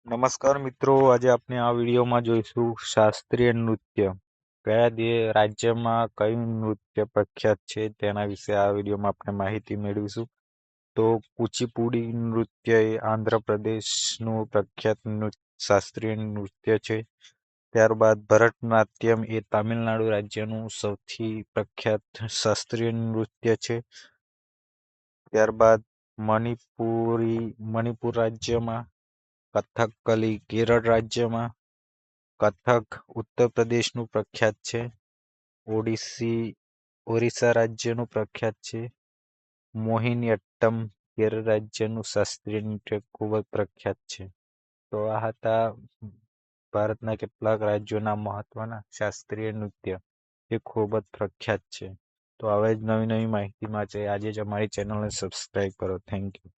નમસ્કાર મિત્રો, આજે આપણે આ વિડીયોમાં જોઈશું શાસ્ત્રીય નૃત્ય. રાજ્યમાં કયું નૃત્ય પ્રખ્યાત છે તેના વિશે આ વિડીયોમાં આપણે માહિતી મેળવીશું. તો કુચીપુડી નૃત્ય એ આંધ્રપ્રદેશનું પ્રખ્યાત શાસ્ત્રીય નૃત્ય છે. ત્યારબાદ ભરતનાટ્યમ એ તામિલનાડુ રાજ્યનું સૌથી પ્રખ્યાત શાસ્ત્રીય નૃત્ય છે. ત્યારબાદ મણિપુર રાજ્યમાં, કથકલી કેરળ રાજ્યમાં, કથક ઉત્તર પ્રદેશનું પ્રખ્યાત છે, ઓરિસ્સા રાજ્યનું પ્રખ્યાત છે, મોહિનીઅટ્ટમ કેરળ રાજ્યનું શાસ્ત્રીય નૃત્ય ખૂબ જ પ્રખ્યાત છે. તો આ હતા ભારતના કેટલાક રાજ્યોના મહત્વના શાસ્ત્રીય નૃત્ય જે ખૂબ જ પ્રખ્યાત છે. તો હવે જ નવી નવી માહિતી માટે આજે જ અમારી ચેનલને સબસ્ક્રાઈબ કરો. Thank you.